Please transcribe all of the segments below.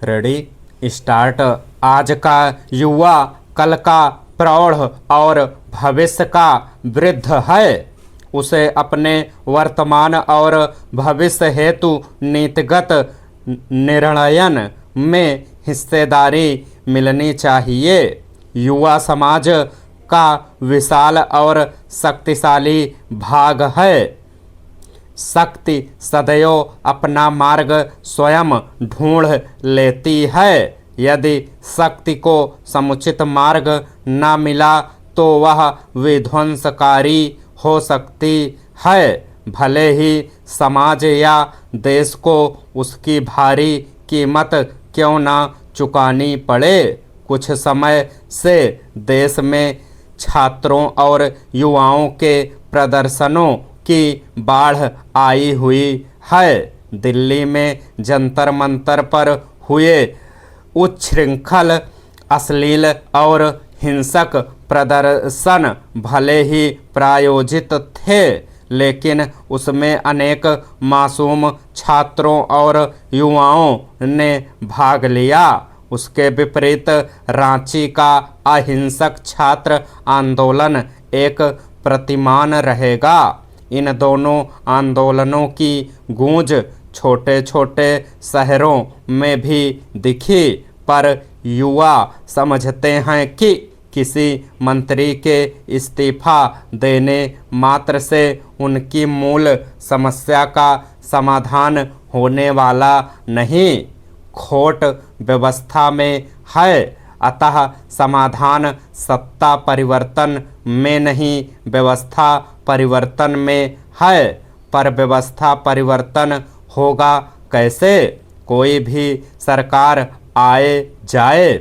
Ready start. आज का युवा कल का प्रौढ़ और भविष्य का वृद्ध है। उसे अपने वर्तमान और भविष्य हेतु नीतिगत निर्णयन में हिस्सेदारी मिलनी चाहिए। युवा समाज का विशाल और शक्तिशाली भाग है। शक्ति सदैव अपना मार्ग स्वयं ढूंढ लेती है। यदि शक्ति को समुचित मार्ग न मिला तो वह विध्वंसकारी हो सकती है, भले ही समाज या देश को उसकी भारी कीमत क्यों न चुकानी पड़े। कुछ समय से देश में छात्रों और युवाओं के प्रदर्शनों की बाढ़ आई हुई है। दिल्ली में जंतर मंतर पर हुए उच्छृंखल, अश्लील और हिंसक प्रदर्शन भले ही प्रायोजित थे, लेकिन उसमें अनेक मासूम छात्रों और युवाओं ने भाग लिया। उसके विपरीत रांची का अहिंसक छात्र आंदोलन एक प्रतिमान रहेगा। इन दोनों आंदोलनों की गूंज छोटे छोटे शहरों में भी दिखी, पर युवा समझते हैं कि किसी मंत्री के इस्तीफा देने मात्र से उनकी मूल समस्या का समाधान होने वाला नहीं। खोट व्यवस्था में है, अतः समाधान सत्ता परिवर्तन में नहीं, व्यवस्था परिवर्तन में है। पर व्यवस्था परिवर्तन होगा कैसे? कोई भी सरकार आए जाए,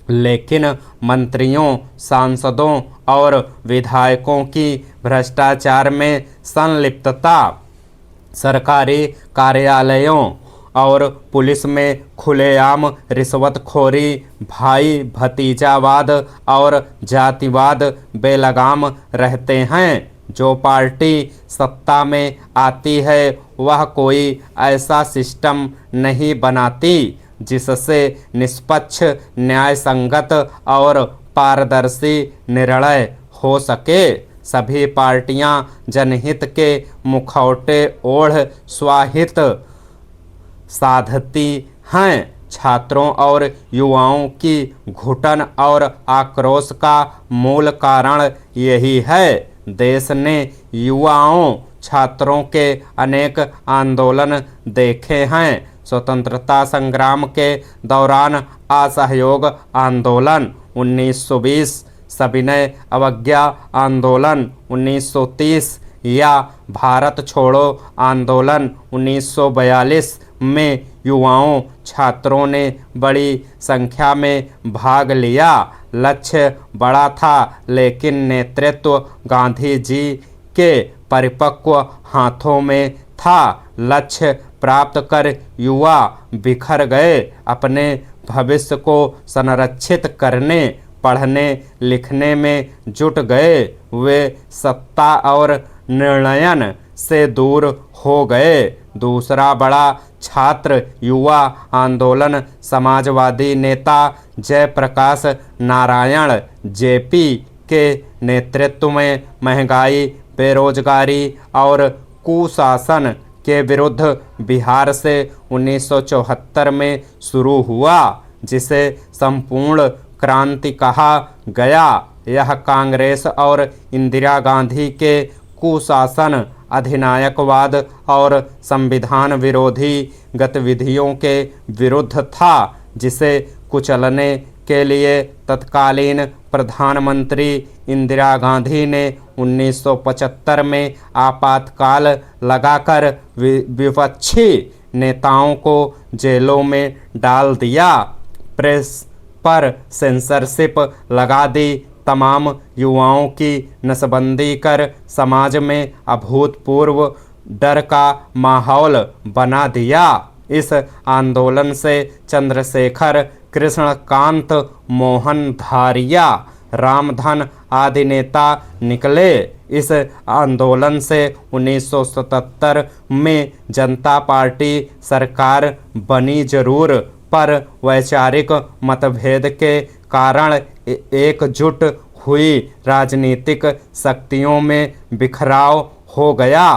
लेकिन मंत्रियों, सांसदों और विधायकों की भ्रष्टाचार में संलिप्तता, सरकारी कार्यालयों और पुलिस में खुलेआम रिश्वतखोरी, भाई भतीजावाद और जातिवाद बेलगाम रहते हैं। जो पार्टी सत्ता में आती है वह कोई ऐसा सिस्टम नहीं बनाती जिससे निष्पक्ष, न्यायसंगत और पारदर्शी निर्णय हो सके। सभी पार्टियां जनहित के मुखौटे ओढ़ स्वाहित साधती हैं। छात्रों और युवाओं की घुटन और आक्रोश का मूल कारण यही है। देश ने युवाओं, छात्रों के अनेक आंदोलन देखे हैं। स्वतंत्रता संग्राम के दौरान असहयोग आंदोलन 1920, सविनय अवज्ञा आंदोलन 1930 या भारत छोड़ो आंदोलन 1942 में युवाओं, छात्रों ने बड़ी संख्या में भाग लिया। लक्ष्य बड़ा था, लेकिन नेतृत्व गांधी जी के परिपक्व हाथों में था। लक्ष्य प्राप्त कर युवा बिखर गए। अपने भविष्य को संरक्षित करने, पढ़ने लिखने में जुट गए। वे सत्ता और निर्णयन से दूर हो गए। दूसरा बड़ा छात्र युवा आंदोलन समाजवादी नेता जयप्रकाश नारायण जेपी के नेतृत्व में महंगाई, बेरोजगारी और कुशासन के विरुद्ध बिहार से 1974 में शुरू हुआ, जिसे संपूर्ण क्रांति कहा गया। यह कांग्रेस और इंदिरा गांधी के कुशासन, अधिनायकवाद और संविधान विरोधी गतिविधियों के विरुद्ध था, जिसे कुचलने के लिए तत्कालीन प्रधानमंत्री इंदिरा गांधी ने 1975 में आपातकाल लगाकर विपक्षी नेताओं को जेलों में डाल दिया, प्रेस पर सेंसरशिप लगा दी, तमाम युवाओं की नसबंदी कर समाज में अभूतपूर्व डर का माहौल बना दिया। इस आंदोलन से चंद्रशेखर, कृष्णकांत, मोहन धारिया, रामधन आदि नेता निकले। इस आंदोलन से 1977 में जनता पार्टी सरकार बनी जरूर, पर वैचारिक मतभेद के कारण एकजुट हुई राजनीतिक शक्तियों में बिखराव हो गया।